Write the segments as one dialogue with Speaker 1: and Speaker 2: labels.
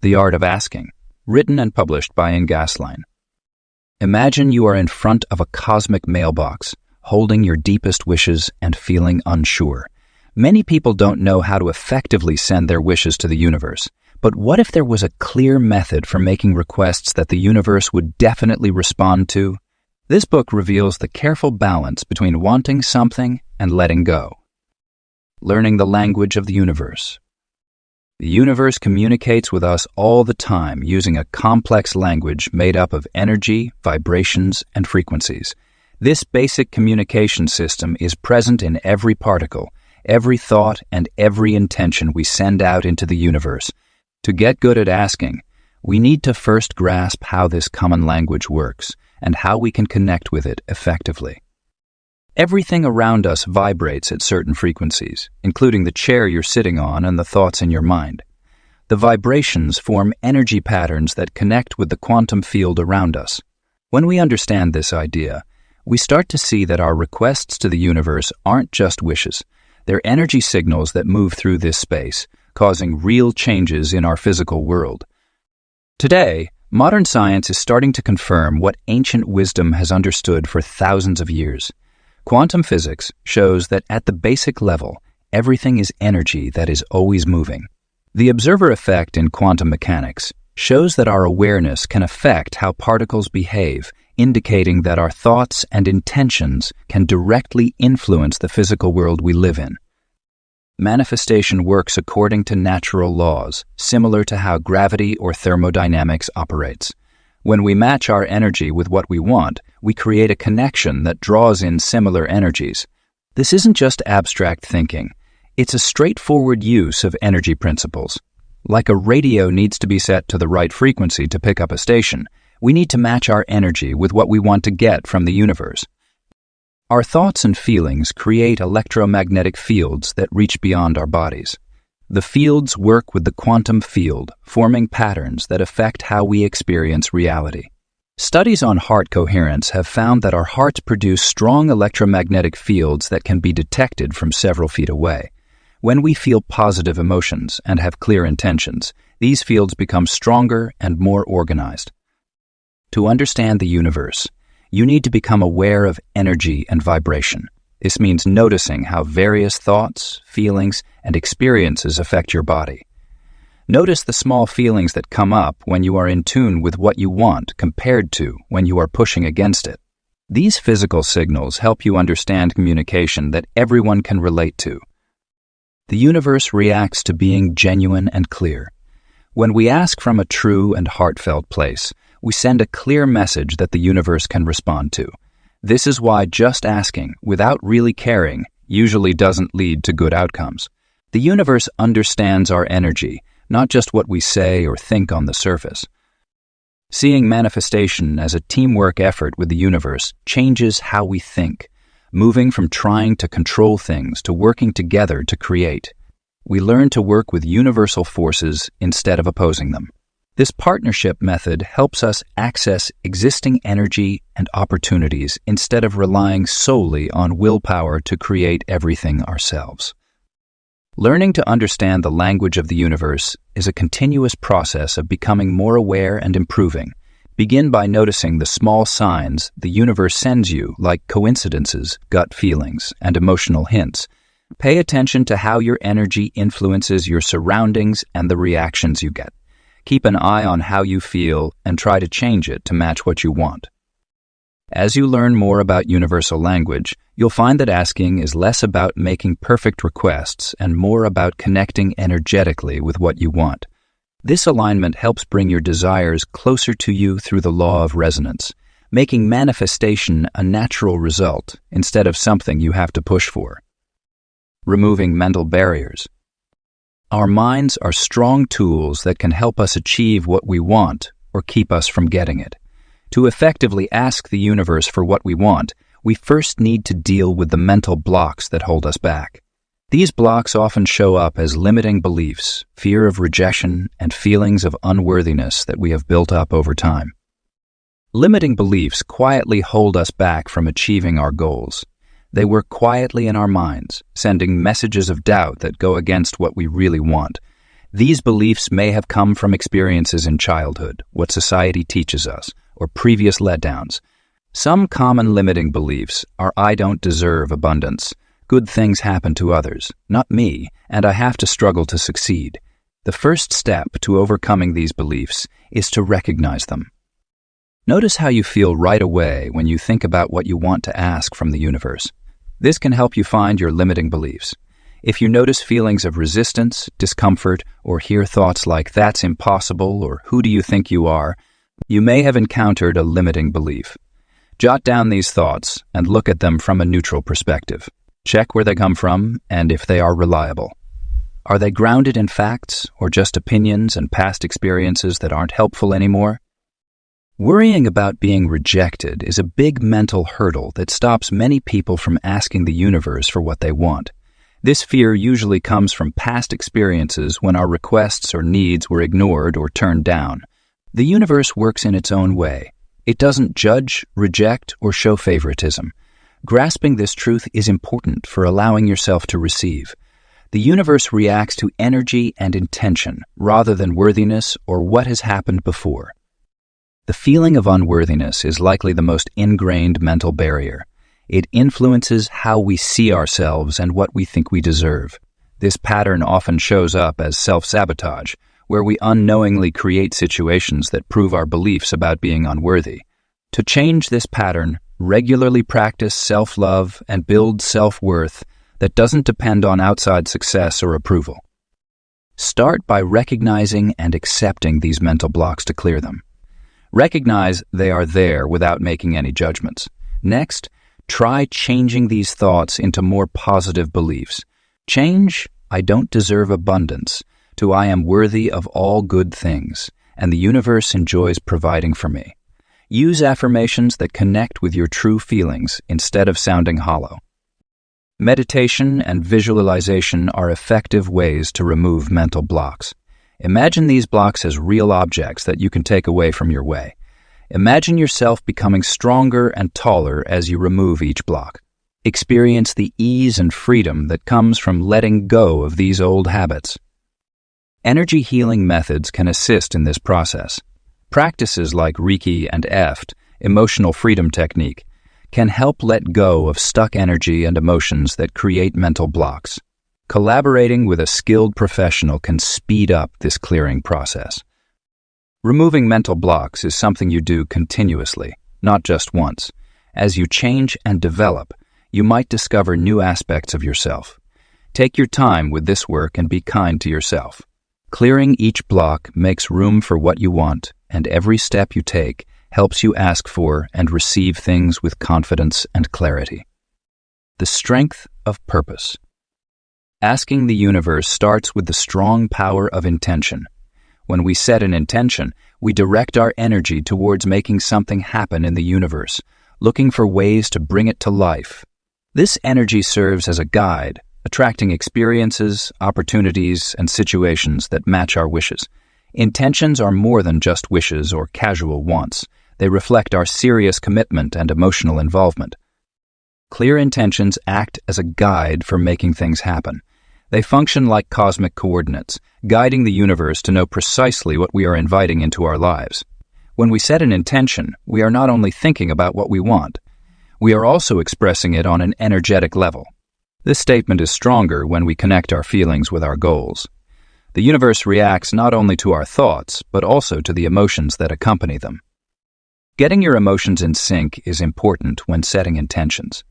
Speaker 1: The Art of Asking, written and published by Ngasline. Imagine you are in front of a cosmic mailbox, holding your deepest wishes and feeling unsure. Many people don't know how to effectively send their wishes to the universe. But what if there was a clear method for making requests that the universe would definitely respond to? This book reveals the careful balance between wanting something and letting go. Learning the language of the universe. The universe communicates with us all the time using a complex language made up of energy, vibrations, and frequencies. This basic communication system is present in every particle, every thought, and every intention we send out into the universe. To get good at asking, we need to first grasp how this common language works and how we can connect with it effectively. Everything around us vibrates at certain frequencies, including the chair you're sitting on and the thoughts in your mind. The vibrations form energy patterns that connect with the quantum field around us. When we understand this idea, we start to see that our requests to the universe aren't just wishes. They're energy signals that move through this space, causing real changes in our physical world. Today, modern science is starting to confirm what ancient wisdom has understood for thousands of years. Quantum physics shows that at the basic level, everything is energy that is always moving. The observer effect in quantum mechanics shows that our awareness can affect how particles behave, indicating that our thoughts and intentions can directly influence the physical world we live in. Manifestation works according to natural laws, similar to how gravity or thermodynamics operates. When we match our energy with what we want, we create a connection that draws in similar energies. This isn't just abstract thinking. It's a straightforward use of energy principles. Like a radio needs to be set to the right frequency to pick up a station, we need to match our energy with what we want to get from the universe. Our thoughts and feelings create electromagnetic fields that reach beyond our bodies. The fields work with the quantum field, forming patterns that affect how we experience reality. Studies on heart coherence have found that our hearts produce strong electromagnetic fields that can be detected from several feet away. When we feel positive emotions and have clear intentions, these fields become stronger and more organized. To understand the universe, you need to become aware of energy and vibration. This means noticing how various thoughts, feelings, and experiences affect your body. Notice the small feelings that come up when you are in tune with what you want compared to when you are pushing against it. These physical signals help you understand communication that everyone can relate to. The universe reacts to being genuine and clear. When we ask from a true and heartfelt place, we send a clear message that the universe can respond to. This is why just asking, without really caring, usually doesn't lead to good outcomes. The universe understands our energy, not just what we say or think on the surface. Seeing manifestation as a teamwork effort with the universe changes how we think, moving from trying to control things to working together to create. We learn to work with universal forces instead of opposing them. This partnership method helps us access existing energy and opportunities instead of relying solely on willpower to create everything ourselves. Learning to understand the language of the universe is a continuous process of becoming more aware and improving. Begin by noticing the small signs the universe sends you, like coincidences, gut feelings, and emotional hints. Pay attention to how your energy influences your surroundings and the reactions you get. Keep an eye on how you feel and try to change it to match what you want. As you learn more about universal language, you'll find that asking is less about making perfect requests and more about connecting energetically with what you want. This alignment helps bring your desires closer to you through the law of resonance, making manifestation a natural result instead of something you have to push for. Removing mental barriers. Our minds are strong tools that can help us achieve what we want or keep us from getting it. To effectively ask the universe for what we want, we first need to deal with the mental blocks that hold us back. These blocks often show up as limiting beliefs, fear of rejection, and feelings of unworthiness that we have built up over time. Limiting beliefs quietly hold us back from achieving our goals. They work quietly in our minds, sending messages of doubt that go against what we really want. These beliefs may have come from experiences in childhood, what society teaches us, or previous letdowns. Some common limiting beliefs are I don't deserve abundance, good things happen to others, not me, and I have to struggle to succeed. The first step to overcoming these beliefs is to recognize them. Notice how you feel right away when you think about what you want to ask from the universe. This can help you find your limiting beliefs. If you notice feelings of resistance, discomfort, or hear thoughts like that's impossible or who do you think you are, you may have encountered a limiting belief. Jot down these thoughts and look at them from a neutral perspective. Check where they come from and if they are reliable. Are they grounded in facts or just opinions and past experiences that aren't helpful anymore? Worrying about being rejected is a big mental hurdle that stops many people from asking the universe for what they want. This fear usually comes from past experiences when our requests or needs were ignored or turned down. The universe works in its own way. It doesn't judge, reject, or show favoritism. Grasping this truth is important for allowing yourself to receive. The universe reacts to energy and intention rather than worthiness or what has happened before. The feeling of unworthiness is likely the most ingrained mental barrier. It influences how we see ourselves and what we think we deserve. This pattern often shows up as self-sabotage, where we unknowingly create situations that prove our beliefs about being unworthy. To change this pattern, regularly practice self-love and build self-worth that doesn't depend on outside success or approval. Start by recognizing and accepting these mental blocks to clear them. Recognize they are there without making any judgments. Next, try changing these thoughts into more positive beliefs. Change, I don't deserve abundance, to I am worthy of all good things, and the universe enjoys providing for me. Use affirmations that connect with your true feelings instead of sounding hollow. Meditation and visualization are effective ways to remove mental blocks. Imagine these blocks as real objects that you can take away from your way. Imagine yourself becoming stronger and taller as you remove each block. Experience the ease and freedom that comes from letting go of these old habits. Energy healing methods can assist in this process. Practices like Reiki and EFT, emotional freedom technique, can help let go of stuck energy and emotions that create mental blocks. Collaborating with a skilled professional can speed up this clearing process. Removing mental blocks is something you do continuously, not just once. As you change and develop, you might discover new aspects of yourself. Take your time with this work and be kind to yourself. Clearing each block makes room for what you want, and every step you take helps you ask for and receive things with confidence and clarity. The strength of purpose. Asking the universe starts with the strong power of intention. When we set an intention, we direct our energy towards making something happen in the universe, looking for ways to bring it to life. This energy serves as a guide, attracting experiences, opportunities, and situations that match our wishes. Intentions are more than just wishes or casual wants. They reflect our serious commitment and emotional involvement. Clear intentions act as a guide for making things happen. They function like cosmic coordinates, guiding the universe to know precisely what we are inviting into our lives. When we set an intention, we are not only thinking about what we want, we are also expressing it on an energetic level. This statement is stronger when we connect our feelings with our goals. The universe reacts not only to our thoughts, but also to the emotions that accompany them. Getting your emotions in sync is important when setting intentions.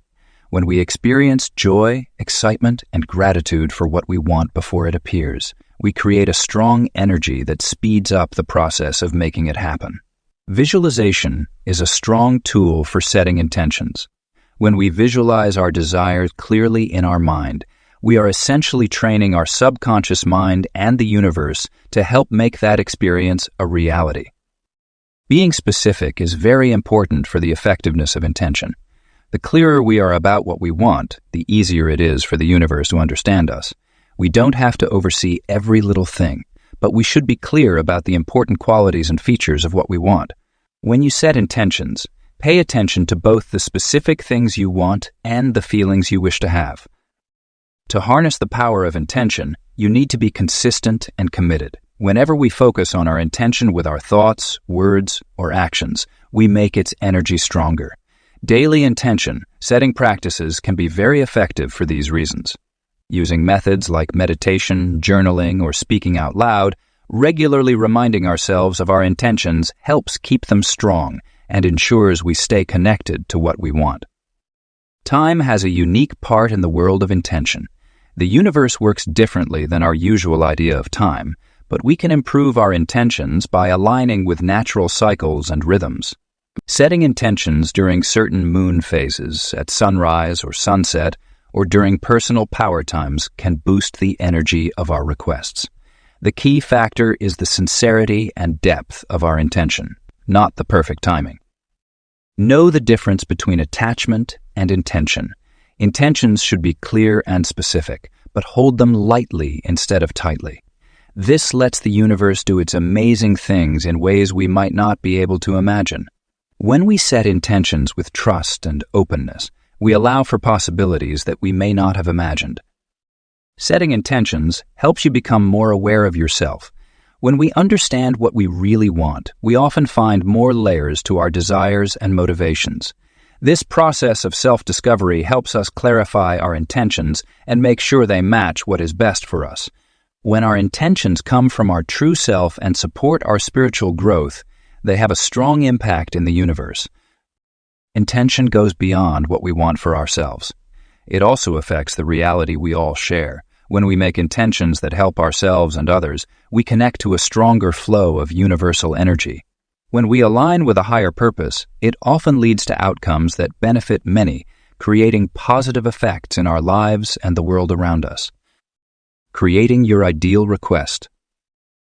Speaker 1: When we experience joy, excitement, and gratitude for what we want before it appears, we create a strong energy that speeds up the process of making it happen. Visualization is a strong tool for setting intentions. When we visualize our desires clearly in our mind, we are essentially training our subconscious mind and the universe to help make that experience a reality. Being specific is very important for the effectiveness of intention. The clearer we are about what we want, the easier it is for the universe to understand us. We don't have to oversee every little thing, but we should be clear about the important qualities and features of what we want. When you set intentions, pay attention to both the specific things you want and the feelings you wish to have. To harness the power of intention, you need to be consistent and committed. Whenever we focus on our intention with our thoughts, words, or actions, we make its energy stronger. Daily intention setting practices can be very effective for these reasons. Using methods like meditation, journaling, or speaking out loud, regularly reminding ourselves of our intentions helps keep them strong and ensures we stay connected to what we want. Time has a unique part in the world of intention. The universe works differently than our usual idea of time, but we can improve our intentions by aligning with natural cycles and rhythms. Setting intentions during certain moon phases, at sunrise or sunset, or during personal power times can boost the energy of our requests. The key factor is the sincerity and depth of our intention, not the perfect timing. Know the difference between attachment and intention. Intentions should be clear and specific, but hold them lightly instead of tightly. This lets the universe do its amazing things in ways we might not be able to imagine. When we set intentions with trust and openness, we allow for possibilities that we may not have imagined. Setting intentions helps you become more aware of yourself. When we understand what we really want, we often find more layers to our desires and motivations. This process of self-discovery helps us clarify our intentions and make sure they match what is best for us. When our intentions come from our true self and support our spiritual growth, they have a strong impact in the universe. Intention goes beyond what we want for ourselves. It also affects the reality we all share. When we make intentions that help ourselves and others, we connect to a stronger flow of universal energy. When we align with a higher purpose, it often leads to outcomes that benefit many, creating positive effects in our lives and the world around us. Creating your ideal request.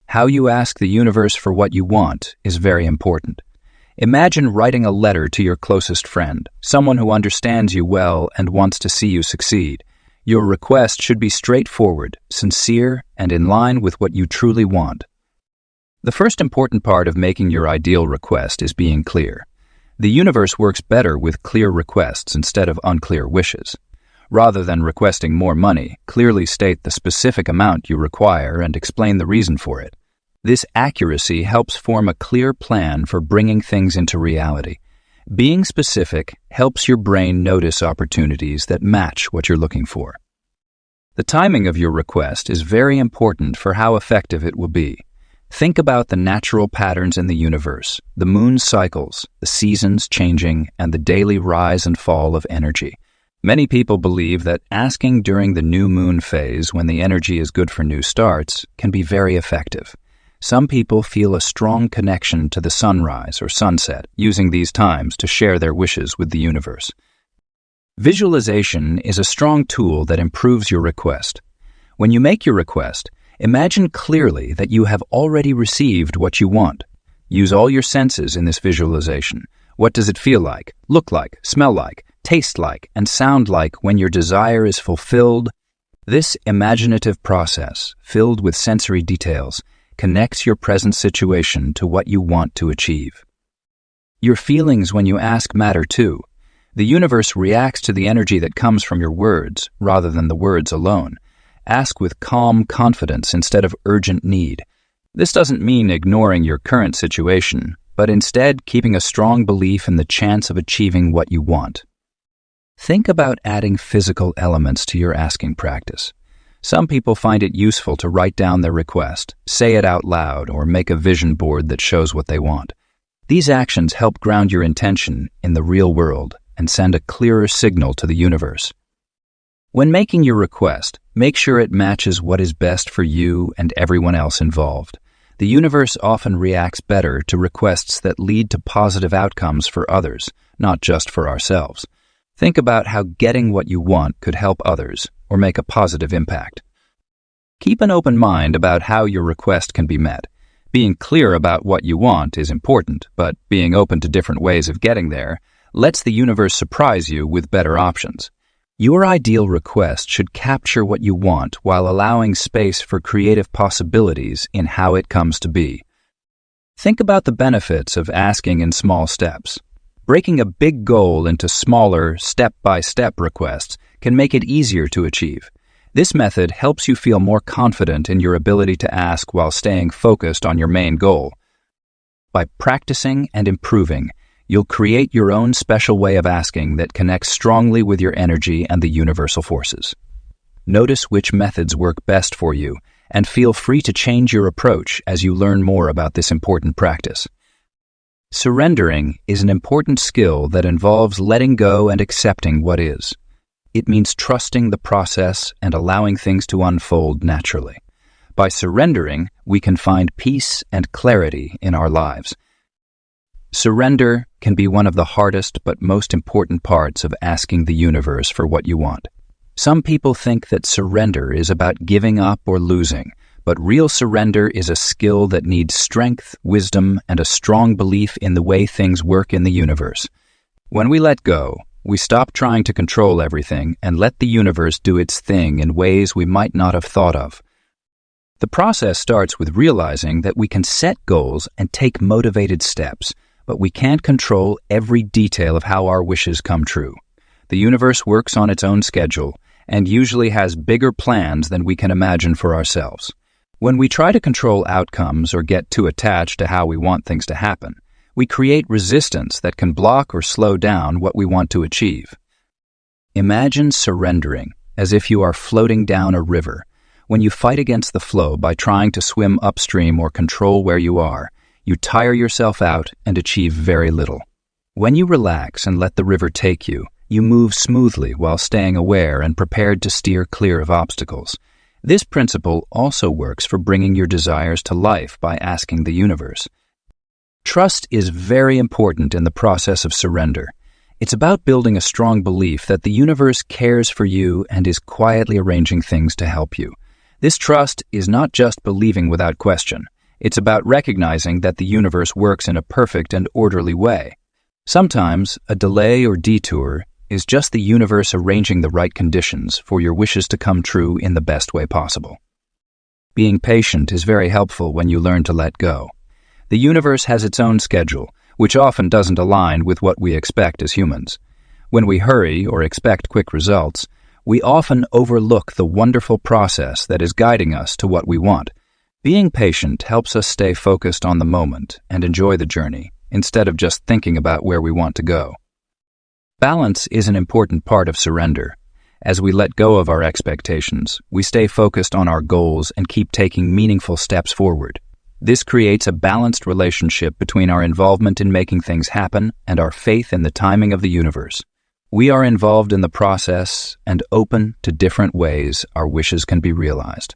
Speaker 1: How you ask the universe for what you want is very important. Imagine writing a letter to your closest friend, someone who understands you well and wants to see you succeed. Your request should be straightforward, sincere, and in line with what you truly want. The first important part of making your ideal request is being clear. The universe works better with clear requests instead of unclear wishes. Rather than requesting more money, clearly state the specific amount you require and explain the reason for it. This accuracy helps form a clear plan for bringing things into reality. Being specific helps your brain notice opportunities that match what you're looking for. The timing of your request is very important for how effective it will be. Think about the natural patterns in the universe, the moon's cycles, the seasons changing, and the daily rise and fall of energy. Many people believe that asking during the new moon phase, when the energy is good for new starts, can be very effective. Some people feel a strong connection to the sunrise or sunset, using these times to share their wishes with the universe. Visualization is a strong tool that improves your request. When you make your request, imagine clearly that you have already received what you want. Use all your senses in this visualization. What does it feel like, look like, smell like, taste like, and sound like when your desire is fulfilled? This imaginative process, filled with sensory details, connects your present situation to what you want to achieve. Your feelings when you ask matter too. The universe reacts to the energy that comes from your words, rather than the words alone. Ask with calm confidence instead of urgent need. This doesn't mean ignoring your current situation, but instead keeping a strong belief in the chance of achieving what you want. Think about adding physical elements to your asking practice. Some people find it useful to write down their request, say it out loud, or make a vision board that shows what they want. These actions help ground your intention in the real world and send a clearer signal to the universe. When making your request, make sure it matches what is best for you and everyone else involved. The universe often reacts better to requests that lead to positive outcomes for others, not just for ourselves. Think about how getting what you want could help others or make a positive impact. Keep an open mind about how your request can be met. Being clear about what you want is important, but being open to different ways of getting there lets the universe surprise you with better options. Your ideal request should capture what you want while allowing space for creative possibilities in how it comes to be. Think about the benefits of asking in small steps. Breaking a big goal into smaller, step-by-step requests can make it easier to achieve. This method helps you feel more confident in your ability to ask while staying focused on your main goal. By practicing and improving, you'll create your own special way of asking that connects strongly with your energy and the universal forces. Notice which methods work best for you, and feel free to change your approach as you learn more about this important practice. Surrendering is an important skill that involves letting go and accepting what is. It means trusting the process and allowing things to unfold naturally. By surrendering, we can find peace and clarity in our lives. Surrender can be one of the hardest but most important parts of asking the universe for what you want. Some people think that surrender is about giving up or losing, but real surrender is a skill that needs strength, wisdom, and a strong belief in the way things work in the universe. When we let go, we stop trying to control everything and let the universe do its thing in ways we might not have thought of. The process starts with realizing that we can set goals and take motivated steps, but we can't control every detail of how our wishes come true. The universe works on its own schedule and usually has bigger plans than we can imagine for ourselves. When we try to control outcomes or get too attached to how we want things to happen, we create resistance that can block or slow down what we want to achieve. Imagine surrendering as if you are floating down a river. When you fight against the flow by trying to swim upstream or control where you are, you tire yourself out and achieve very little. When you relax and let the river take you, you move smoothly while staying aware and prepared to steer clear of obstacles. This principle also works for bringing your desires to life by asking the universe. Trust is very important in the process of surrender. It's about building a strong belief that the universe cares for you and is quietly arranging things to help you. This trust is not just believing without question. It's about recognizing that the universe works in a perfect and orderly way. Sometimes, a delay or detour is just the universe arranging the right conditions for your wishes to come true in the best way possible. Being patient is very helpful when you learn to let go. The universe has its own schedule, which often doesn't align with what we expect as humans. When we hurry or expect quick results, we often overlook the wonderful process that is guiding us to what we want. Being patient helps us stay focused on the moment and enjoy the journey, instead of just thinking about where we want to go. Balance is an important part of surrender. As we let go of our expectations, we stay focused on our goals and keep taking meaningful steps forward. This creates a balanced relationship between our involvement in making things happen and our faith in the timing of the universe. We are involved in the process and open to different ways our wishes can be realized.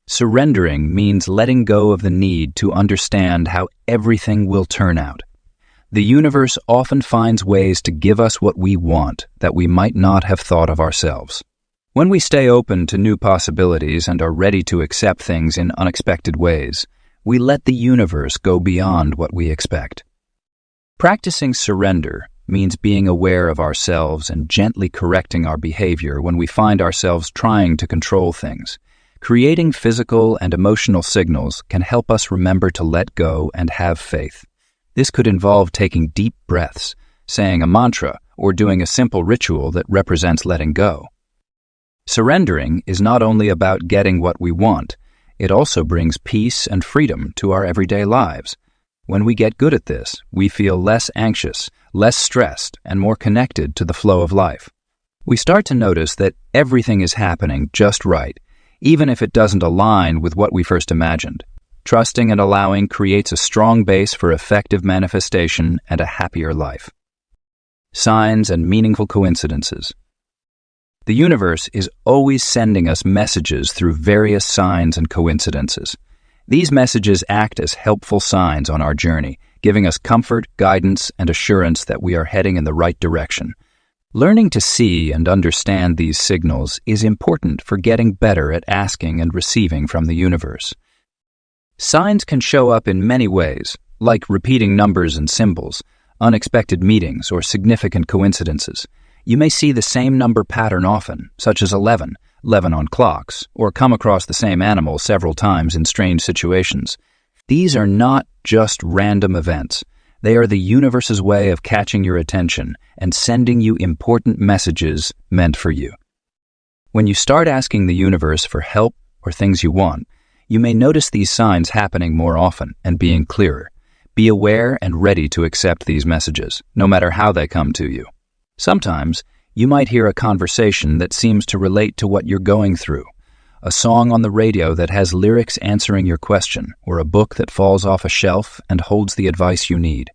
Speaker 1: Surrendering means letting go of the need to understand how everything will turn out. The universe often finds ways to give us what we want that we might not have thought of ourselves. When we stay open to new possibilities and are ready to accept things in unexpected ways, we let the universe go beyond what we expect. Practicing surrender means being aware of ourselves and gently correcting our behavior when we find ourselves trying to control things. Creating physical and emotional signals can help us remember to let go and have faith. This could involve taking deep breaths, saying a mantra, or doing a simple ritual that represents letting go. Surrendering is not only about getting what we want, it also brings peace and freedom to our everyday lives. When we get good at this, we feel less anxious, less stressed, and more connected to the flow of life. We start to notice that everything is happening just right, even if it doesn't align with what we first imagined. Trusting and allowing creates a strong base for effective manifestation and a happier life. Signs and meaningful coincidences. The universe is always sending us messages through various signs and coincidences. These messages act as helpful signs on our journey, giving us comfort, guidance, and assurance that we are heading in the right direction. Learning to see and understand these signals is important for getting better at asking and receiving from the universe. Signs can show up in many ways, like repeating numbers and symbols, unexpected meetings, or significant coincidences. You may see the same number pattern often, such as 11 on clocks, or come across the same animal several times in strange situations. These are not just random events. They are the universe's way of catching your attention and sending you important messages meant for you. When you start asking the universe for help or things you want, you may notice these signs happening more often and being clearer. Be aware and ready to accept these messages, no matter how they come to you. Sometimes, you might hear a conversation that seems to relate to what you're going through, a song on the radio that has lyrics answering your question, or a book that falls off a shelf and holds the advice you need.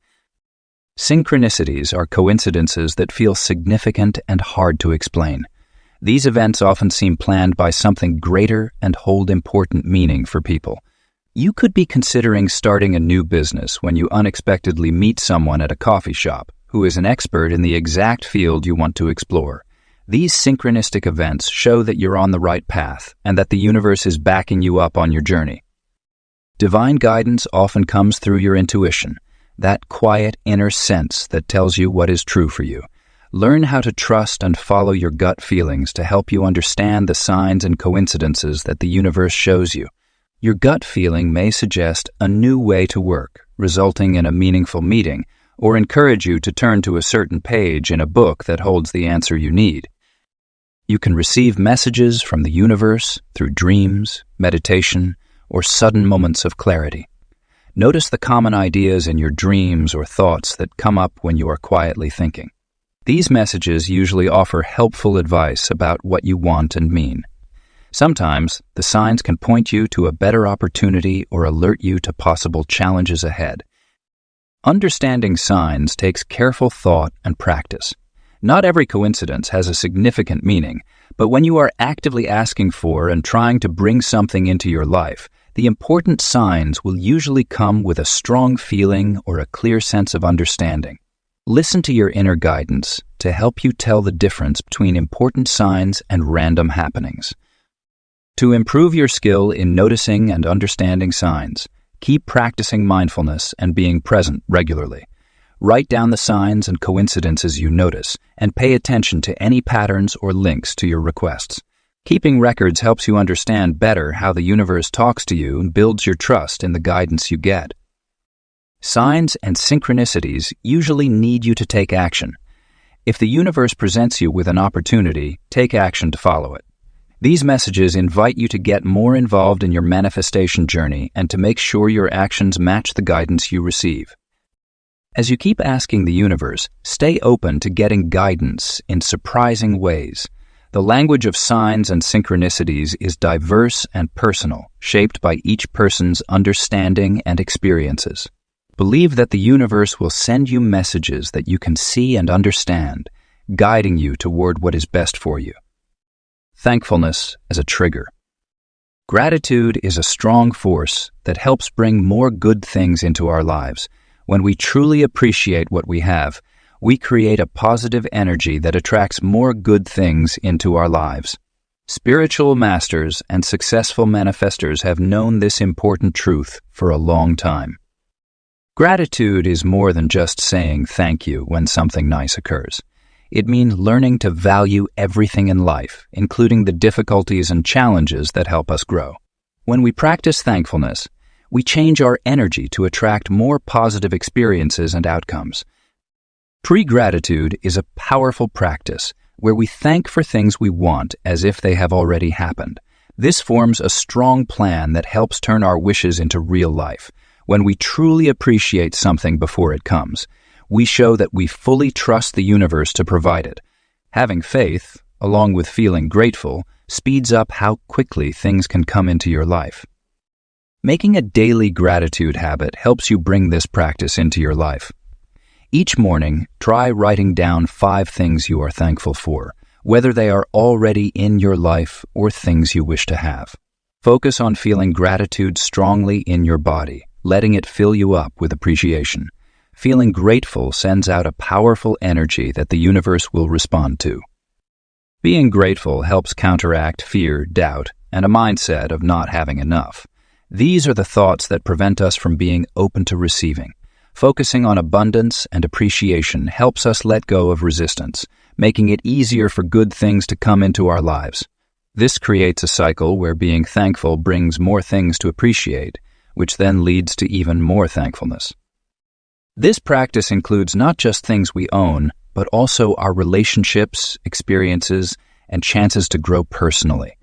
Speaker 1: Synchronicities are coincidences that feel significant and hard to explain. These events often seem planned by something greater and hold important meaning for people. You could be considering starting a new business when you unexpectedly meet someone at a coffee shop who is an expert in the exact field you want to explore. These synchronistic events show that you're on the right path and that the universe is backing you up on your journey. Divine guidance often comes through your intuition, that quiet inner sense that tells you what is true for you. Learn how to trust and follow your gut feelings to help you understand the signs and coincidences that the universe shows you. Your gut feeling may suggest a new way to work, resulting in a meaningful meeting, or encourage you to turn to a certain page in a book that holds the answer you need. You can receive messages from the universe through dreams, meditation, or sudden moments of clarity. Notice the common ideas in your dreams or thoughts that come up when you are quietly thinking. These messages usually offer helpful advice about what you want and mean. Sometimes, the signs can point you to a better opportunity or alert you to possible challenges ahead. Understanding signs takes careful thought and practice. Not every coincidence has a significant meaning, but when you are actively asking for and trying to bring something into your life, the important signs will usually come with a strong feeling or a clear sense of understanding. Listen to your inner guidance to help you tell the difference between important signs and random happenings. To improve your skill in noticing and understanding signs, keep practicing mindfulness and being present regularly. Write down the signs and coincidences you notice and pay attention to any patterns or links to your requests. Keeping records helps you understand better how the universe talks to you and builds your trust in the guidance you get. Signs and synchronicities usually need you to take action. If the universe presents you with an opportunity, take action to follow it. These messages invite you to get more involved in your manifestation journey and to make sure your actions match the guidance you receive. As you keep asking the universe, stay open to getting guidance in surprising ways. The language of signs and synchronicities is diverse and personal, shaped by each person's understanding and experiences. Believe that the universe will send you messages that you can see and understand, guiding you toward what is best for you. Thankfulness as a trigger. Gratitude is a strong force that helps bring more good things into our lives. When we truly appreciate what we have, we create a positive energy that attracts more good things into our lives. Spiritual masters and successful manifestors have known this important truth for a long time. Gratitude is more than just saying thank you when something nice occurs. It means learning to value everything in life, including the difficulties and challenges that help us grow. When we practice thankfulness, we change our energy to attract more positive experiences and outcomes. Pre-gratitude is a powerful practice where we thank for things we want as if they have already happened. This forms a strong plan that helps turn our wishes into real life. When we truly appreciate something before it comes, we show that we fully trust the universe to provide it. Having faith, along with feeling grateful, speeds up how quickly things can come into your life. Making a daily gratitude habit helps you bring this practice into your life. Each morning, try writing down 5 things you are thankful for, whether they are already in your life or things you wish to have. Focus on feeling gratitude strongly in your body, letting it fill you up with appreciation. Feeling grateful sends out a powerful energy that the universe will respond to. Being grateful helps counteract fear, doubt, and a mindset of not having enough. These are the thoughts that prevent us from being open to receiving. Focusing on abundance and appreciation helps us let go of resistance, making it easier for good things to come into our lives. This creates a cycle where being thankful brings more things to appreciate, which then leads to even more thankfulness. This practice includes not just things we own, but also our relationships, experiences, and chances to grow personally.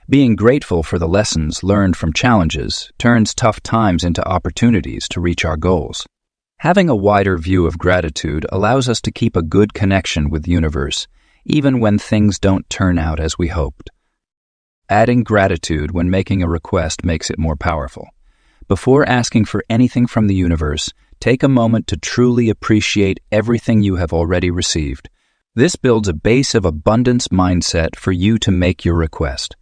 Speaker 1: Being grateful for the lessons learned from challenges turns tough times into opportunities to reach our goals. Having a wider view of gratitude allows us to keep a good connection with the universe, even when things don't turn out as we hoped. Adding gratitude when making a request makes it more powerful. Before asking for anything from the universe, take a moment to truly appreciate everything you have already received. This builds a base of abundance mindset for you to make your request.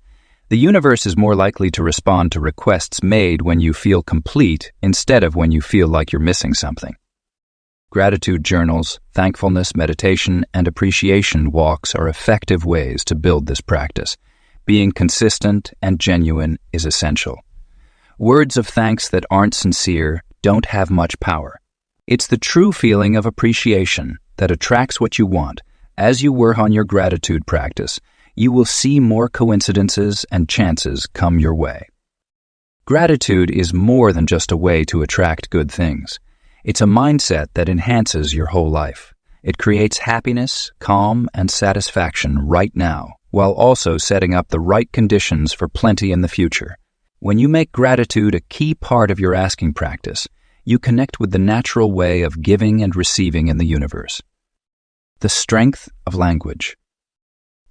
Speaker 1: The universe is more likely to respond to requests made when you feel complete instead of when you feel like you're missing something. Gratitude journals, thankfulness meditation, and appreciation walks are effective ways to build this practice. Being consistent and genuine is essential. Words of thanks that aren't sincere don't have much power. It's the true feeling of appreciation that attracts what you want. As you work on your gratitude practice, you will see more coincidences and chances come your way. Gratitude is more than just a way to attract good things. It's a mindset that enhances your whole life. It creates happiness, calm, and satisfaction right now, while also setting up the right conditions for plenty in the future. When you make gratitude a key part of your asking practice, you connect with the natural way of giving and receiving in the universe. The strength of language.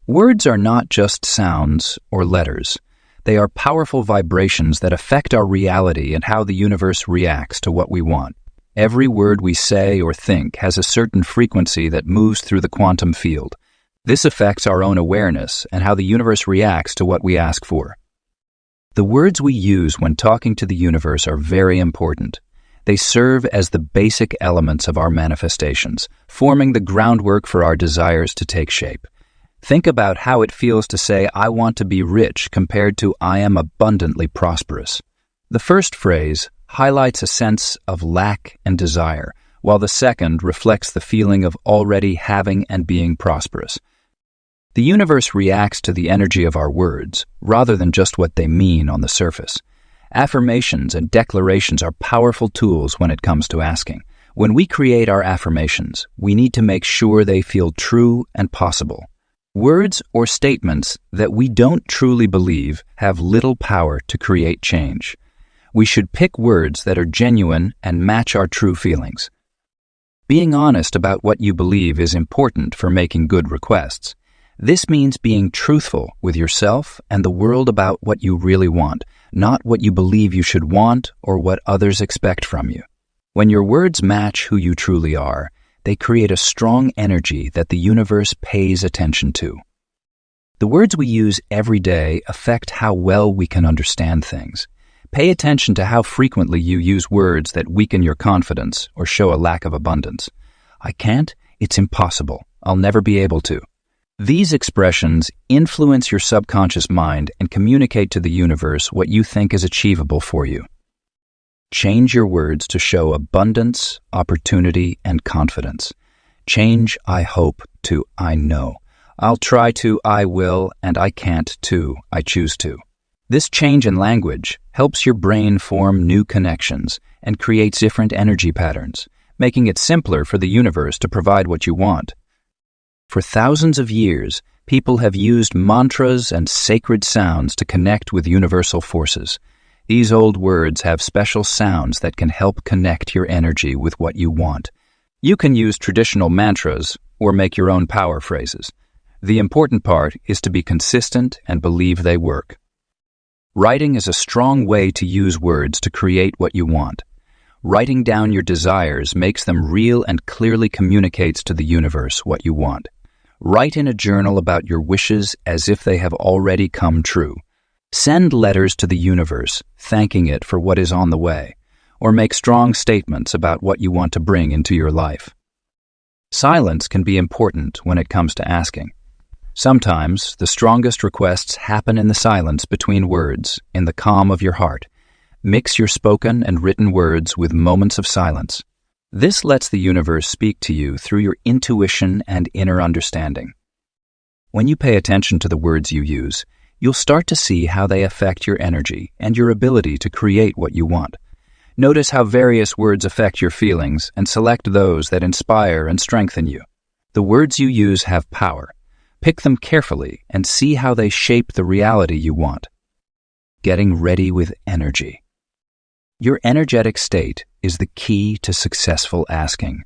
Speaker 1: Words are not just sounds or letters. They are powerful vibrations that affect our reality and how the universe reacts to what we want. Every word we say or think has a certain frequency that moves through the quantum field. This affects our own awareness and how the universe reacts to what we ask for. The words we use when talking to the universe are very important. They serve as the basic elements of our manifestations, forming the groundwork for our desires to take shape. Think about how it feels to say, "I want to be rich," compared to "I am abundantly prosperous." The first phrase highlights a sense of lack and desire, while the second reflects the feeling of already having and being prosperous. The universe reacts to the energy of our words, rather than just what they mean on the surface. Affirmations and declarations are powerful tools when it comes to asking. When we create our affirmations, we need to make sure they feel true and possible. Words or statements that we don't truly believe have little power to create change. We should pick words that are genuine and match our true feelings. Being honest about what you believe is important for making good requests. This means being truthful with yourself and the world about what you really want, not what you believe you should want or what others expect from you. When your words match who you truly are, they create a strong energy that the universe pays attention to. The words we use every day affect how well we can understand things. Pay attention to how frequently you use words that weaken your confidence or show a lack of abundance. "I can't," "It's impossible," "I'll never be able to." These expressions influence your subconscious mind and communicate to the universe what you think is achievable for you. Change your words to show abundance, opportunity, and confidence. Change "I hope" to "I know." "I'll try" to "I will," and "I can't" to "I choose to." This change in language helps your brain form new connections and creates different energy patterns, making it simpler for the universe to provide what you want. For thousands of years, people have used mantras and sacred sounds to connect with universal forces. These old words have special sounds that can help connect your energy with what you want. You can use traditional mantras or make your own power phrases. The important part is to be consistent and believe they work. Writing is a strong way to use words to create what you want. Writing down your desires makes them real and clearly communicates to the universe what you want. Write in a journal about your wishes as if they have already come true. Send letters to the universe, thanking it for what is on the way, or make strong statements about what you want to bring into your life. Silence can be important when it comes to asking. Sometimes, the strongest requests happen in the silence between words, in the calm of your heart. Mix your spoken and written words with moments of silence. This lets the universe speak to you through your intuition and inner understanding. When you pay attention to the words you use, you'll start to see how they affect your energy and your ability to create what you want. Notice how various words affect your feelings and select those that inspire and strengthen you. The words you use have power. Pick them carefully and see how they shape the reality you want. Getting ready with energy. Your energetic state is the key to successful asking.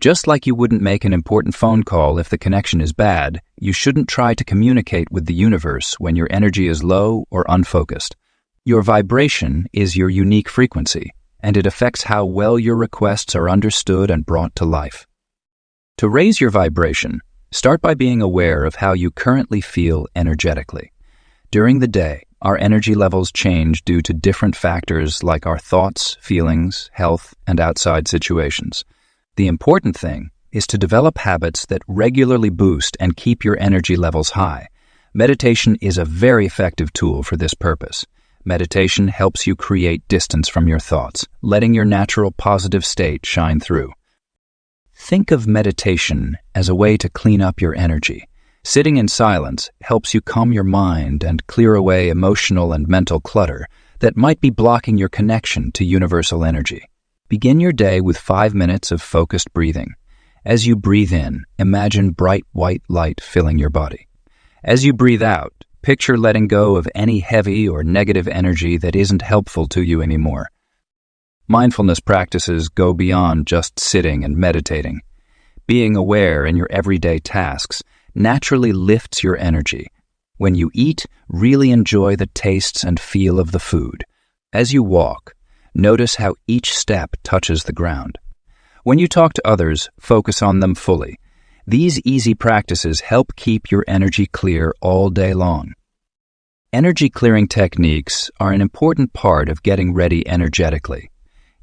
Speaker 1: Just like you wouldn't make an important phone call if the connection is bad, you shouldn't try to communicate with the universe when your energy is low or unfocused. Your vibration is your unique frequency, and it affects how well your requests are understood and brought to life. To raise your vibration, start by being aware of how you currently feel energetically. During the day, our energy levels change due to different factors like our thoughts, feelings, health, and outside situations. The important thing is to develop habits that regularly boost and keep your energy levels high. Meditation is a very effective tool for this purpose. Meditation helps you create distance from your thoughts, letting your natural positive state shine through. Think of meditation as a way to clean up your energy. Sitting in silence helps you calm your mind and clear away emotional and mental clutter that might be blocking your connection to universal energy. Begin your day with 5 minutes of focused breathing. As you breathe in, imagine bright white light filling your body. As you breathe out, picture letting go of any heavy or negative energy that isn't helpful to you anymore. Mindfulness practices go beyond just sitting and meditating. Being aware in your everyday tasks naturally lifts your energy. When you eat, really enjoy the tastes and feel of the food. As you walk, notice how each step touches the ground. When you talk to others, focus on them fully. These easy practices help keep your energy clear all day long. Energy clearing techniques are an important part of getting ready energetically.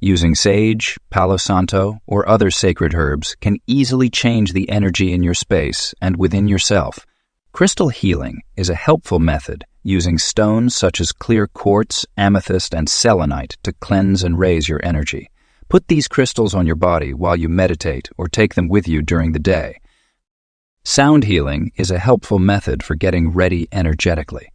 Speaker 1: Using sage, palo santo, or other sacred herbs can easily change the energy in your space and within yourself. Crystal healing is a helpful method, using stones such as clear quartz, amethyst, and selenite to cleanse and raise your energy. Put these crystals on your body while you meditate or take them with you during the day. Sound healing is a helpful method for getting ready energetically.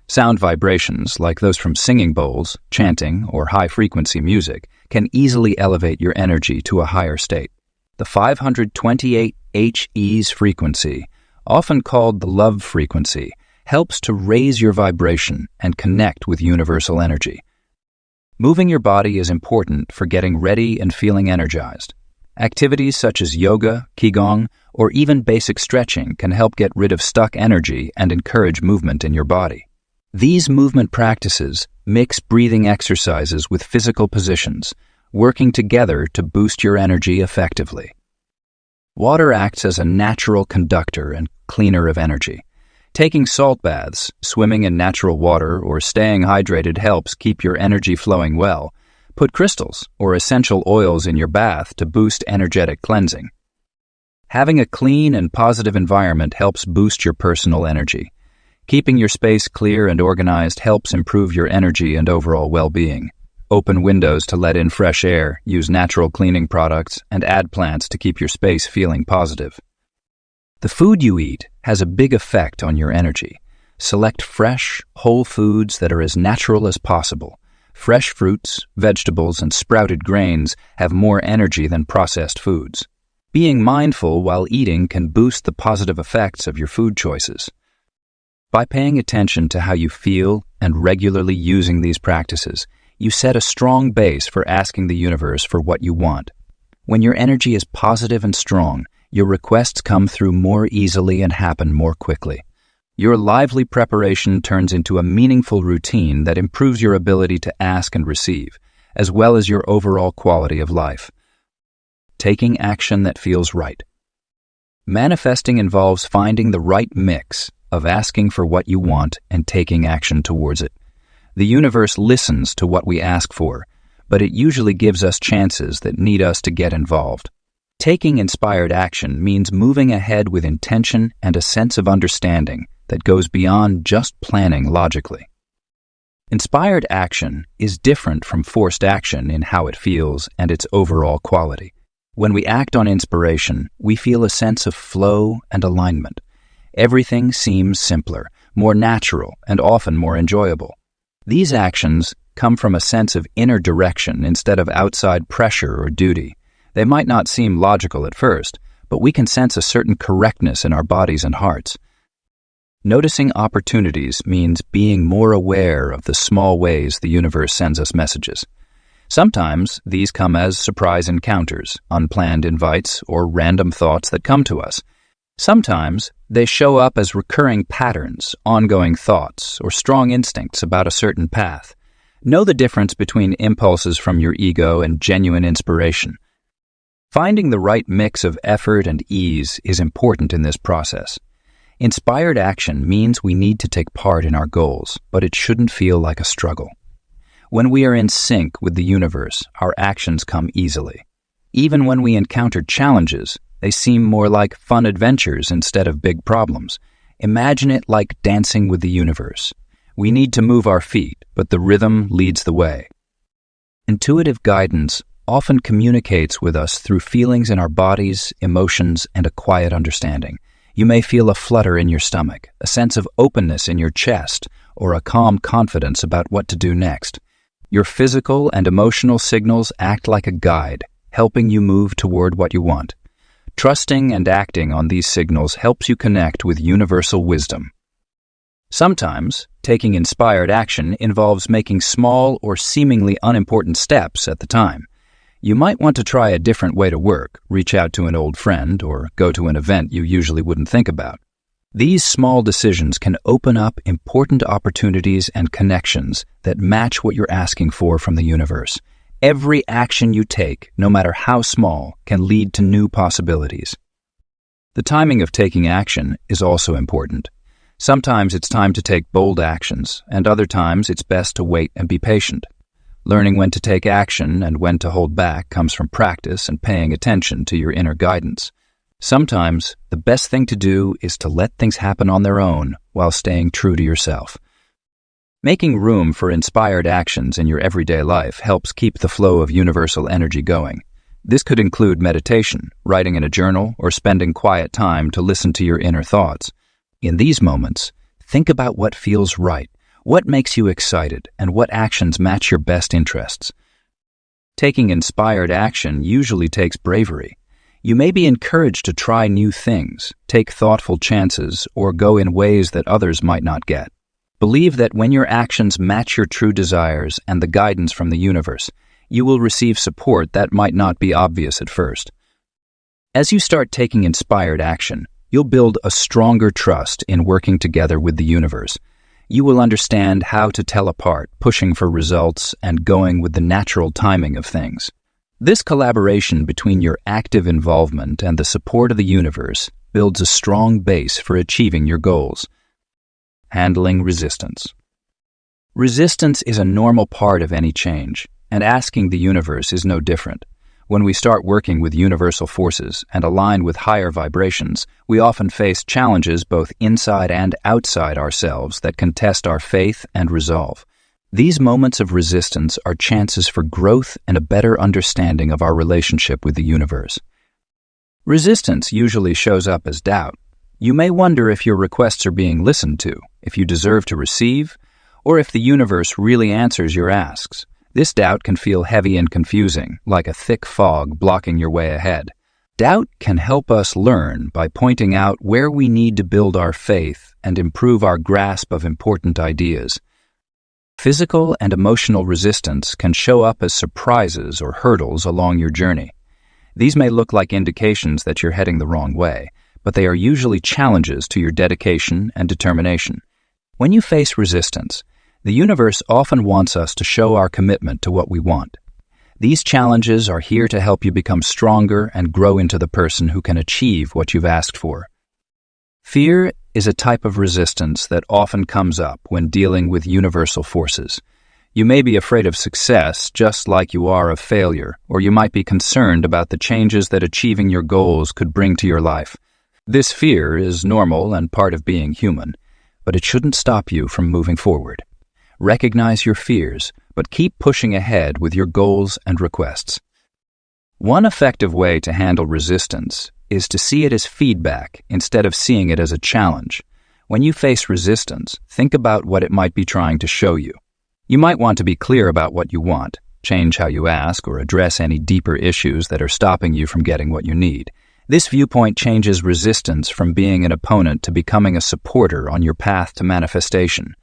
Speaker 1: Sound vibrations, like those from singing bowls, chanting, or high-frequency music, can easily elevate your energy to a higher state. The 528 Hz frequency, often called the love frequency, helps to raise your vibration and connect with universal energy. Moving your body is important for getting ready and feeling energized. Activities such as yoga, qigong, or even basic stretching can help get rid of stuck energy and encourage movement in your body. These movement practices mix breathing exercises with physical positions, working together to boost your energy effectively. Water acts as a natural conductor and cleaner of energy. Taking salt baths, swimming in natural water, or staying hydrated helps keep your energy flowing well. Put crystals or essential oils in your bath to boost energetic cleansing. Having a clean and positive environment helps boost your personal energy. Keeping your space clear and organized helps improve your energy and overall well-being. Open windows to let in fresh air, use natural cleaning products, and add plants to keep your space feeling positive. The food you eat has a big effect on your energy. Select fresh, whole foods that are as natural as possible. Fresh fruits, vegetables, and sprouted grains have more energy than processed foods. Being mindful while eating can boost the positive effects of your food choices. By paying attention to how you feel and regularly using these practices, you set a strong base for asking the universe for what you want. When your energy is positive and strong, your requests come through more easily and happen more quickly. Your lively preparation turns into a meaningful routine that improves your ability to ask and receive, as well as your overall quality of life. Taking action that feels right. Manifesting involves finding the right mix of asking for what you want and taking action towards it. The universe listens to what we ask for, but it usually gives us chances that need us to get involved. Taking inspired action means moving ahead with intention and a sense of understanding that goes beyond just planning logically. Inspired action is different from forced action in how it feels and its overall quality. When we act on inspiration, we feel a sense of flow and alignment. Everything seems simpler, more natural, and often more enjoyable. These actions come from a sense of inner direction instead of outside pressure or duty. They might not seem logical at first, but we can sense a certain correctness in our bodies and hearts. Noticing opportunities means being more aware of the small ways the universe sends us messages. Sometimes these come as surprise encounters, unplanned invites, or random thoughts that come to us. Sometimes they show up as recurring patterns, ongoing thoughts, or strong instincts about a certain path. Know the difference between impulses from your ego and genuine inspiration. Finding the right mix of effort and ease is important in this process. Inspired action means we need to take part in our goals, but it shouldn't feel like a struggle. When we are in sync with the universe, our actions come easily. Even when we encounter challenges, they seem more like fun adventures instead of big problems. Imagine it like dancing with the universe. We need to move our feet, but the rhythm leads the way. Intuitive guidance often communicates with us through feelings in our bodies, emotions, and a quiet understanding. You may feel a flutter in your stomach, a sense of openness in your chest, or a calm confidence about what to do next. Your physical and emotional signals act like a guide, helping you move toward what you want. Trusting and acting on these signals helps you connect with universal wisdom. Sometimes, taking inspired action involves making small or seemingly unimportant steps at the time. You might want to try a different way to work, reach out to an old friend, or go to an event you usually wouldn't think about. These small decisions can open up important opportunities and connections that match what you're asking for from the universe. Every action you take, no matter how small, can lead to new possibilities. The timing of taking action is also important. Sometimes it's time to take bold actions, and other times it's best to wait and be patient. Learning when to take action and when to hold back comes from practice and paying attention to your inner guidance. Sometimes, the best thing to do is to let things happen on their own while staying true to yourself. Making room for inspired actions in your everyday life helps keep the flow of universal energy going. This could include meditation, writing in a journal, or spending quiet time to listen to your inner thoughts. In these moments, think about what feels right. What makes you excited, and what actions match your best interests? Taking inspired action usually takes bravery. You may be encouraged to try new things, take thoughtful chances, or go in ways that others might not get. Believe that when your actions match your true desires and the guidance from the universe, you will receive support that might not be obvious at first. As you start taking inspired action, you'll build a stronger trust in working together with the universe. You will understand how to tell apart pushing for results and going with the natural timing of things. This collaboration between your active involvement and the support of the universe builds a strong base for achieving your goals. Handling resistance. Resistance is a normal part of any change, and asking the universe is no different. When we start working with universal forces and align with higher vibrations, we often face challenges both inside and outside ourselves that can test our faith and resolve. These moments of resistance are chances for growth and a better understanding of our relationship with the universe. Resistance usually shows up as doubt. You may wonder if your requests are being listened to, if you deserve to receive, or if the universe really answers your asks. This doubt can feel heavy and confusing, like a thick fog blocking your way ahead. Doubt can help us learn by pointing out where we need to build our faith and improve our grasp of important ideas. Physical and emotional resistance can show up as surprises or hurdles along your journey. These may look like indications that you're heading the wrong way, but they are usually challenges to your dedication and determination. When you face resistance, the universe often wants us to show our commitment to what we want. These challenges are here to help you become stronger and grow into the person who can achieve what you've asked for. Fear is a type of resistance that often comes up when dealing with universal forces. You may be afraid of success just like you are of failure, or you might be concerned about the changes that achieving your goals could bring to your life. This fear is normal and part of being human, but it shouldn't stop you from moving forward. Recognize your fears, but keep pushing ahead with your goals and requests. One effective way to handle resistance is to see it as feedback instead of seeing it as a challenge. When you face resistance, think about what it might be trying to show you. You might want to be clear about what you want, change how you ask, or address any deeper issues that are stopping you from getting what you need. This viewpoint changes resistance from being an opponent to becoming a supporter on your path to manifestation.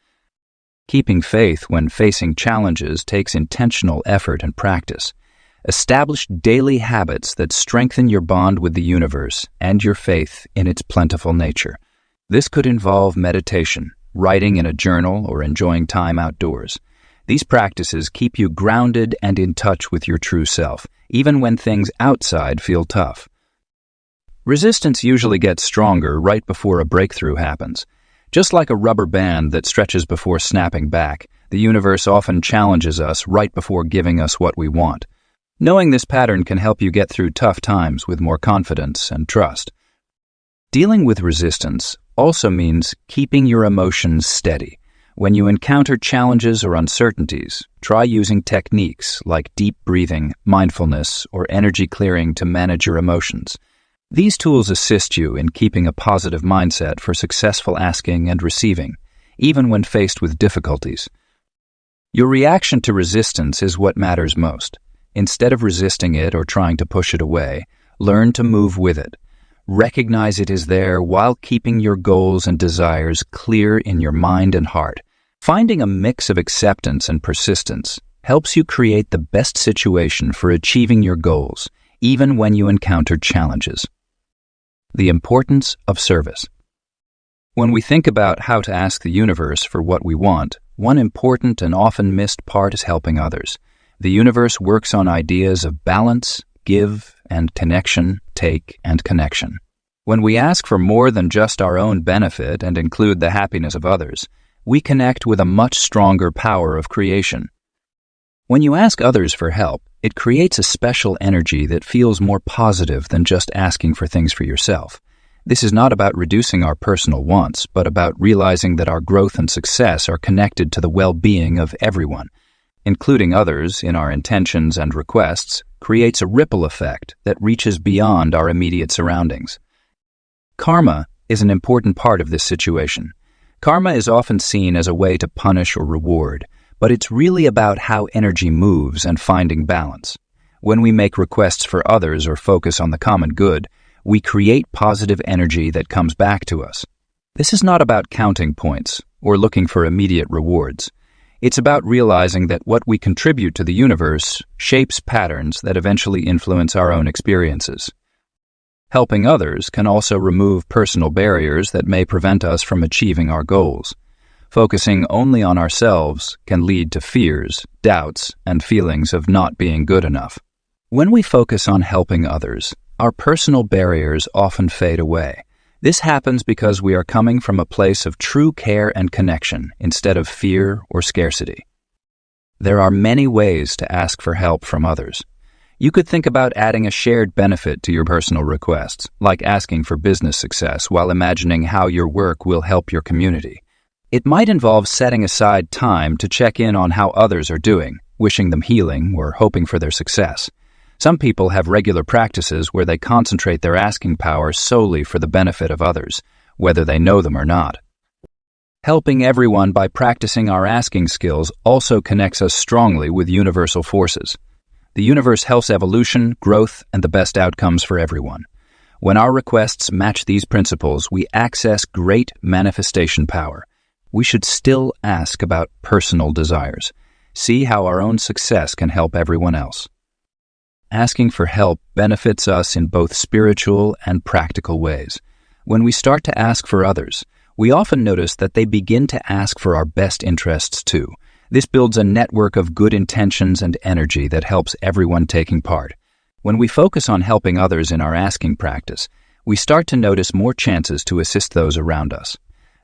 Speaker 1: Keeping faith when facing challenges takes intentional effort and practice. Establish daily habits that strengthen your bond with the universe and your faith in its plentiful nature. This could involve meditation, writing in a journal, or enjoying time outdoors. These practices keep you grounded and in touch with your true self, even when things outside feel tough. Resistance usually gets stronger right before a breakthrough happens. Just like a rubber band that stretches before snapping back, the universe often challenges us right before giving us what we want. Knowing this pattern can help you get through tough times with more confidence and trust. Dealing with resistance also means keeping your emotions steady. When you encounter challenges or uncertainties, try using techniques like deep breathing, mindfulness, or energy clearing to manage your emotions. These tools assist you in keeping a positive mindset for successful asking and receiving, even when faced with difficulties. Your reaction to resistance is what matters most. Instead of resisting it or trying to push it away, learn to move with it. Recognize it is there while keeping your goals and desires clear in your mind and heart. Finding a mix of acceptance and persistence helps you create the best situation for achieving your goals, even when you encounter challenges. The importance of service. When we think about how to ask the universe for what we want, one important and often missed part is helping others. The universe works on ideas of balance, give, and connection, take, and connection. When we ask for more than just our own benefit and include the happiness of others, we connect with a much stronger power of creation. When you ask others for help, it creates a special energy that feels more positive than just asking for things for yourself. This is not about reducing our personal wants, but about realizing that our growth and success are connected to the well-being of everyone. Including others in our intentions and requests creates a ripple effect that reaches beyond our immediate surroundings. Karma is an important part of this situation. Karma is often seen as a way to punish or reward, but it's really about how energy moves and finding balance. When we make requests for others or focus on the common good, we create positive energy that comes back to us. This is not about counting points or looking for immediate rewards. It's about realizing that what we contribute to the universe shapes patterns that eventually influence our own experiences. Helping others can also remove personal barriers that may prevent us from achieving our goals. Focusing only on ourselves can lead to fears, doubts, and feelings of not being good enough. When we focus on helping others, our personal barriers often fade away. This happens because we are coming from a place of true care and connection instead of fear or scarcity. There are many ways to ask for help from others. You could think about adding a shared benefit to your personal requests, like asking for business success while imagining how your work will help your community. It might involve setting aside time to check in on how others are doing, wishing them healing or hoping for their success. Some people have regular practices where they concentrate their asking power solely for the benefit of others, whether they know them or not. Helping everyone by practicing our asking skills also connects us strongly with universal forces. The universe helps evolution, growth, and the best outcomes for everyone. When our requests match these principles, we access great manifestation power. We should still ask about personal desires. See how our own success can help everyone else. Asking for help benefits us in both spiritual and practical ways. When we start to ask for others, we often notice that they begin to ask for our best interests too. This builds a network of good intentions and energy that helps everyone taking part. When we focus on helping others in our asking practice, we start to notice more chances to assist those around us.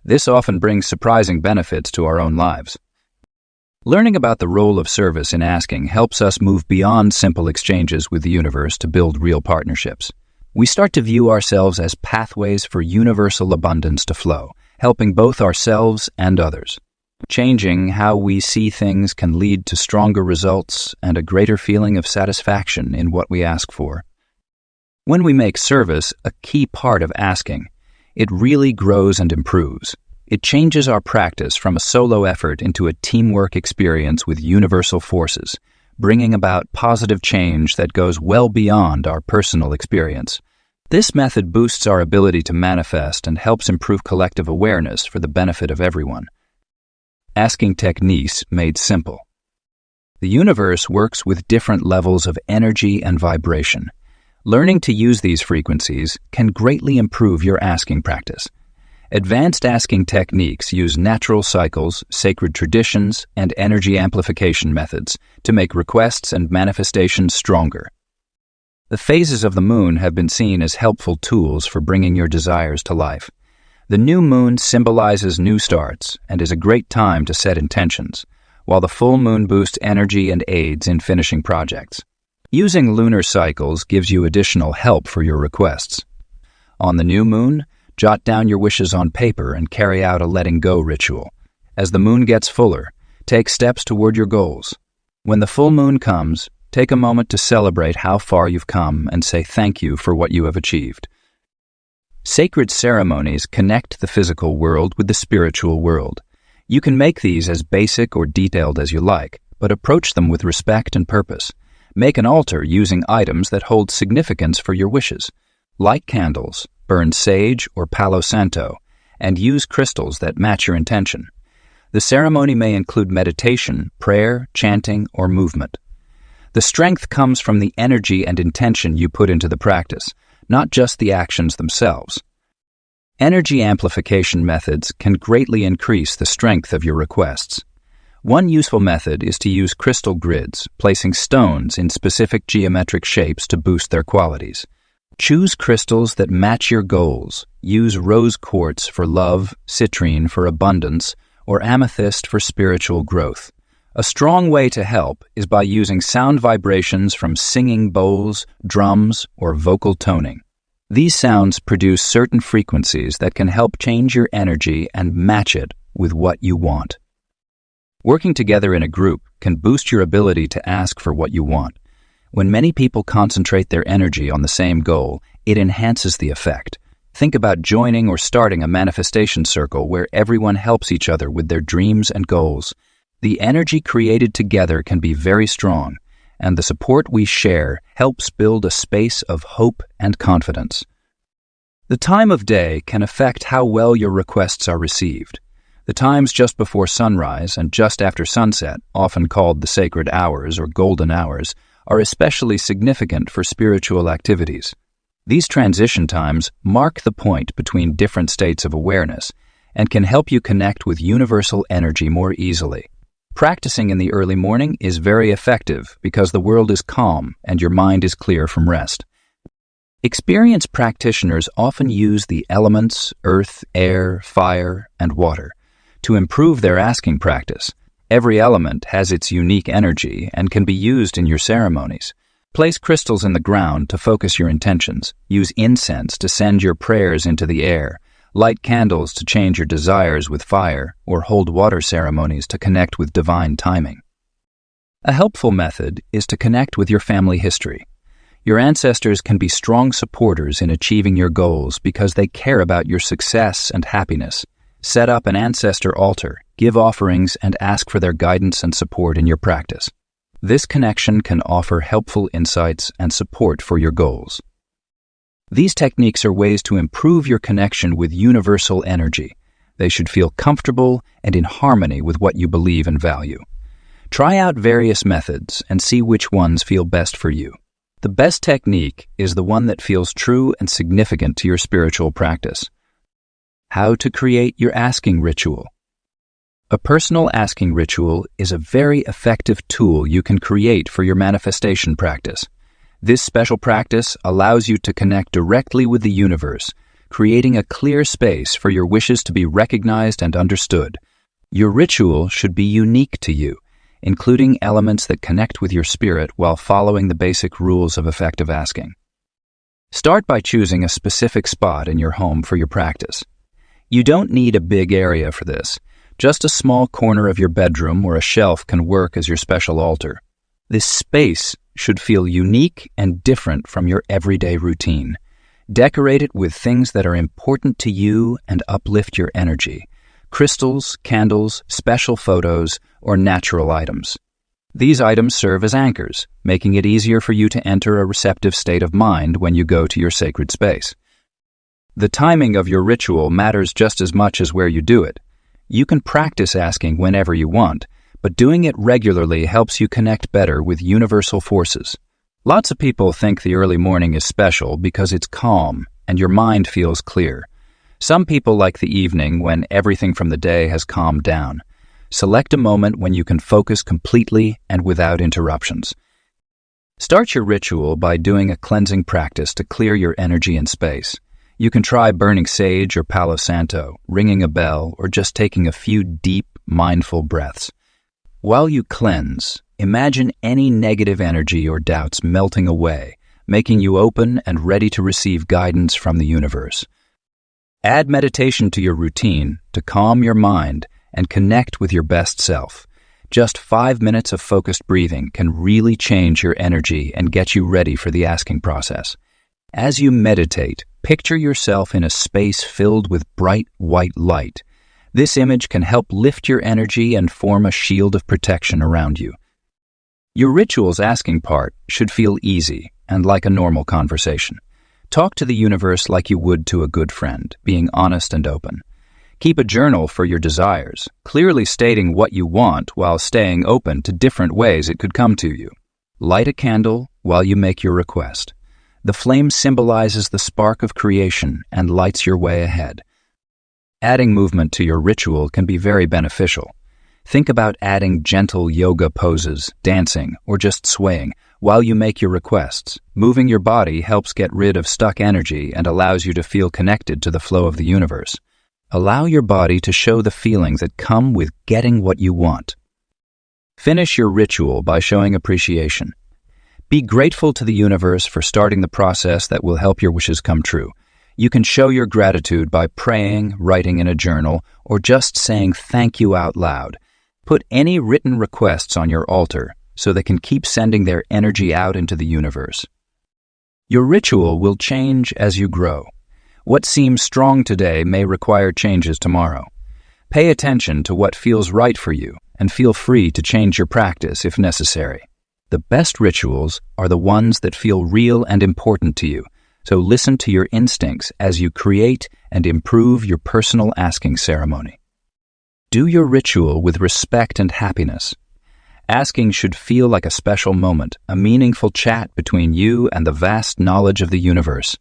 Speaker 1: This often brings surprising benefits to our own lives. Learning about the role of service in asking helps us move beyond simple exchanges with the universe to build real partnerships. We start to view ourselves as pathways for universal abundance to flow, helping both ourselves and others. Changing how we see things can lead to stronger results and a greater feeling of satisfaction in what we ask for. When we make service a key part of asking, it really grows and improves. It changes our practice from a solo effort into a teamwork experience with universal forces, bringing about positive change that goes well beyond our personal experience. This method boosts our ability to manifest and helps improve collective awareness for the benefit of everyone. Asking techniques made simple. The universe works with different levels of energy and vibration. Learning to use these frequencies can greatly improve your asking practice. Advanced asking techniques use natural cycles, sacred traditions, and energy amplification methods to make requests and manifestations stronger. The phases of the moon have been seen as helpful tools for bringing your desires to life. The new moon symbolizes new starts and is a great time to set intentions, while the full moon boosts energy and aids in finishing projects. Using lunar cycles gives you additional help for your requests. On the new moon, jot down your wishes on paper and carry out a letting go ritual. As the moon gets fuller, take steps toward your goals. When the full moon comes, take a moment to celebrate how far you've come and say thank you for what you have achieved. Sacred ceremonies connect the physical world with the spiritual world. You can make these as basic or detailed as you like, but approach them with respect and purpose. Make an altar using items that hold significance for your wishes. Light candles, burn sage or palo santo, and use crystals that match your intention. The ceremony may include meditation, prayer, chanting, or movement. The strength comes from the energy and intention you put into the practice, not just the actions themselves. Energy amplification methods can greatly increase the strength of your requests. One useful method is to use crystal grids, placing stones in specific geometric shapes to boost their qualities. Choose crystals that match your goals. Use rose quartz for love, citrine for abundance, or amethyst for spiritual growth. A strong way to help is by using sound vibrations from singing bowls, drums, or vocal toning. These sounds produce certain frequencies that can help change your energy and match it with what you want. Working together in a group can boost your ability to ask for what you want. When many people concentrate their energy on the same goal, it enhances the effect. Think about joining or starting a manifestation circle where everyone helps each other with their dreams and goals. The energy created together can be very strong, and the support we share helps build a space of hope and confidence. The time of day can affect how well your requests are received. The times just before sunrise and just after sunset, often called the sacred hours or golden hours, are especially significant for spiritual activities. These transition times mark the point between different states of awareness and can help you connect with universal energy more easily. Practicing in the early morning is very effective because the world is calm and your mind is clear from rest. Experienced practitioners often use the elements, earth, air, fire, and water, to improve their asking practice. Every element has its unique energy and can be used in your ceremonies. Place crystals in the ground to focus your intentions. Use incense to send your prayers into the air. Light candles to change your desires with fire, or hold water ceremonies to connect with divine timing. A helpful method is to connect with your family history. Your ancestors can be strong supporters in achieving your goals because they care about your success and happiness. Set up an ancestor altar, give offerings, and ask for their guidance and support in your practice. This connection can offer helpful insights and support for your goals. These techniques are ways to improve your connection with universal energy. They should feel comfortable and in harmony with what you believe and value. Try out various methods and see which ones feel best for you. The best technique is the one that feels true and significant to your spiritual practice. How to create your asking ritual. A personal asking ritual is a very effective tool you can create for your manifestation practice. This special practice allows you to connect directly with the universe, creating a clear space for your wishes to be recognized and understood. Your ritual should be unique to you, including elements that connect with your spirit while following the basic rules of effective asking. Start by choosing a specific spot in your home for your practice. You don't need a big area for this. Just a small corner of your bedroom or a shelf can work as your special altar. This space should feel unique and different from your everyday routine. Decorate it with things that are important to you and uplift your energy. Crystals, candles, special photos, or natural items. These items serve as anchors, making it easier for you to enter a receptive state of mind when you go to your sacred space. The timing of your ritual matters just as much as where you do it. You can practice asking whenever you want, but doing it regularly helps you connect better with universal forces. Lots of people think the early morning is special because it's calm and your mind feels clear. Some people like the evening when everything from the day has calmed down. Select a moment when you can focus completely and without interruptions. Start your ritual by doing a cleansing practice to clear your energy and space. You can try burning sage or Palo Santo, ringing a bell, or just taking a few deep, mindful breaths. While you cleanse, imagine any negative energy or doubts melting away, making you open and ready to receive guidance from the universe. Add meditation to your routine to calm your mind and connect with your best self. Just 5 minutes of focused breathing can really change your energy and get you ready for the asking process. As you meditate, picture yourself in a space filled with bright white light. This image can help lift your energy and form a shield of protection around you. Your ritual's asking part should feel easy and like a normal conversation. Talk to the universe like you would to a good friend, being honest and open. Keep a journal for your desires, clearly stating what you want while staying open to different ways it could come to you. Light a candle while you make your request. The flame symbolizes the spark of creation and lights your way ahead. Adding movement to your ritual can be very beneficial. Think about adding gentle yoga poses, dancing, or just swaying while you make your requests. Moving your body helps get rid of stuck energy and allows you to feel connected to the flow of the universe. Allow your body to show the feelings that come with getting what you want. Finish your ritual by showing appreciation. Be grateful to the universe for starting the process that will help your wishes come true. You can show your gratitude by praying, writing in a journal, or just saying thank you out loud. Put any written requests on your altar so they can keep sending their energy out into the universe. Your ritual will change as you grow. What seems strong today may require changes tomorrow. Pay attention to what feels right for you and feel free to change your practice if necessary. The best rituals are the ones that feel real and important to you, so listen to your instincts as you create and improve your personal asking ceremony. Do your ritual with respect and happiness. Asking should feel like a special moment, a meaningful chat between you and the vast knowledge of the universe.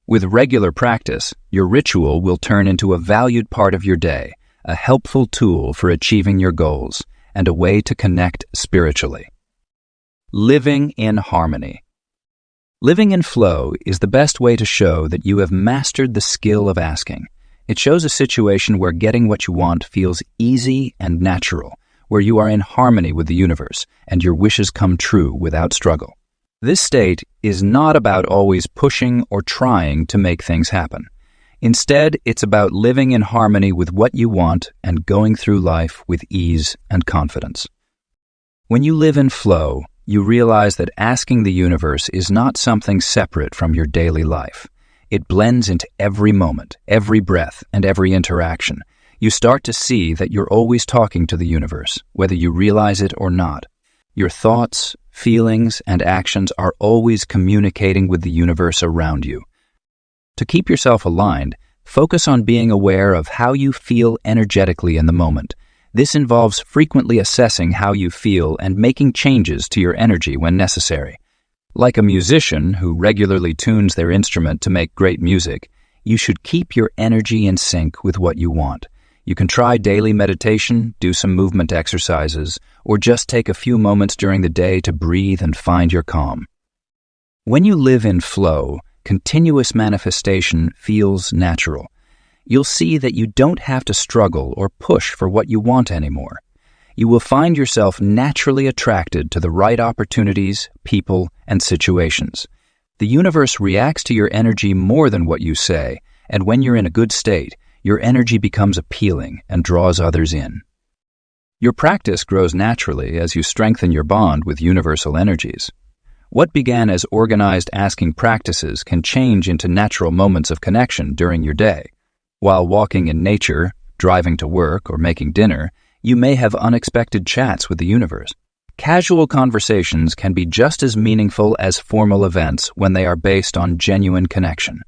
Speaker 1: With regular practice, your ritual will turn into a valued part of your day, a helpful tool for achieving your goals, and a way to connect spiritually. Living in harmony. Living in flow is the best way to show that you have mastered the skill of asking. It shows a situation where getting what you want feels easy and natural, where you are in harmony with the universe and your wishes come true without struggle. This state is not about always pushing or trying to make things happen. Instead, it's about living in harmony with what you want and going through life with ease and confidence. When you live in flow, you realize that asking the universe is not something separate from your daily life. It blends into every moment, every breath, and every interaction. You start to see that you're always talking to the universe, whether you realize it or not. Your thoughts, feelings, and actions are always communicating with the universe around you. To keep yourself aligned, focus on being aware of how you feel energetically in the moment. This involves frequently assessing how you feel and making changes to your energy when necessary. Like a musician who regularly tunes their instrument to make great music, you should keep your energy in sync with what you want. You can try daily meditation, do some movement exercises, or just take a few moments during the day to breathe and find your calm. When you live in flow, continuous manifestation feels natural. You'll see that you don't have to struggle or push for what you want anymore. You will find yourself naturally attracted to the right opportunities, people, and situations. The universe reacts to your energy more than what you say, and when you're in a good state, your energy becomes appealing and draws others in. Your practice grows naturally as you strengthen your bond with universal energies. What began as organized asking practices can change into natural moments of connection during your day. While walking in nature, driving to work, or making dinner, you may have unexpected chats with the universe. Casual conversations can be just as meaningful as formal events when they are based on genuine connection.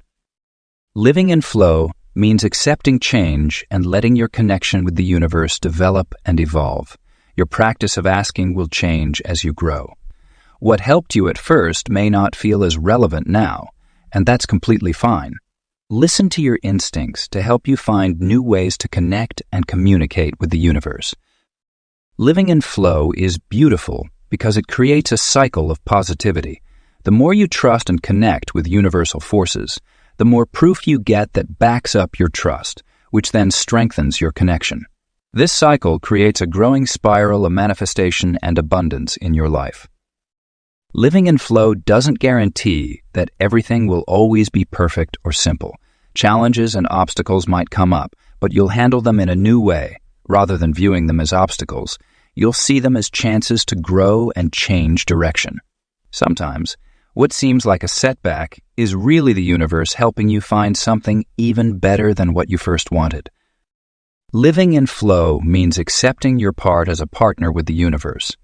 Speaker 1: Living in flow means accepting change and letting your connection with the universe develop and evolve. Your practice of asking will change as you grow. What helped you at first may not feel as relevant now, and that's completely fine. Listen to your instincts to help you find new ways to connect and communicate with the universe. Living in flow is beautiful because it creates a cycle of positivity. The more you trust and connect with universal forces, the more proof you get that backs up your trust, which then strengthens your connection. This cycle creates a growing spiral of manifestation and abundance in your life. Living in flow doesn't guarantee that everything will always be perfect or simple. Challenges and obstacles might come up, but you'll handle them in a new way. Rather than viewing them as obstacles, you'll see them as chances to grow and change direction. Sometimes, what seems like a setback is really the universe helping you find something even better than what you first wanted. Living in flow means accepting your part as a partner with the universe.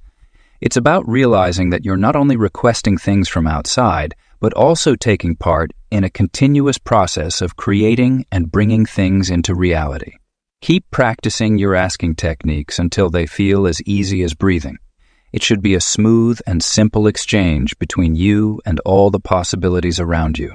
Speaker 1: It's about realizing that you're not only requesting things from outside, but also taking part in a continuous process of creating and bringing things into reality. Keep practicing your asking techniques until they feel as easy as breathing. It should be a smooth and simple exchange between you and all the possibilities around you.